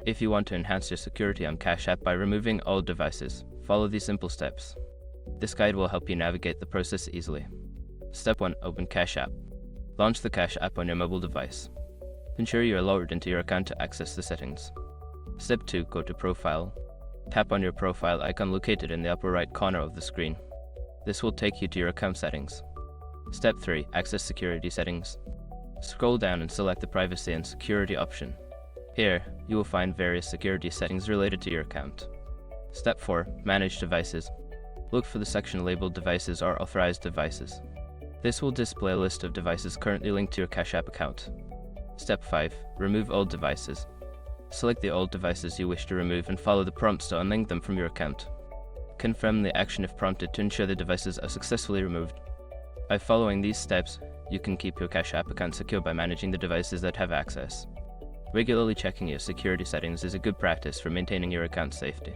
If you want to enhance your security on Cash App by removing old devices, follow these simple steps. This guide will help you navigate the process easily. Step 1. Open Cash App. Launch the Cash App on your mobile device. Ensure you are logged into your account to access the settings. Step 2. Go to Profile. Tap on your profile icon located in the upper right corner of the screen. This will take you to your account settings. Step 3. Access Security Settings. Scroll down and select the Privacy and Security option. Here, you will find various security settings related to your account. Step 4. Manage Devices. Look for the section labeled Devices or Authorized Devices. This will display a list of devices currently linked to your Cash App account. Step 5. Remove old devices. Select the old devices you wish to remove and follow the prompts to unlink them from your account. Confirm the action if prompted to ensure the devices are successfully removed. By following these steps, you can keep your Cash App account secure by managing the devices that have access. Regularly checking your security settings is a good practice for maintaining your account safety.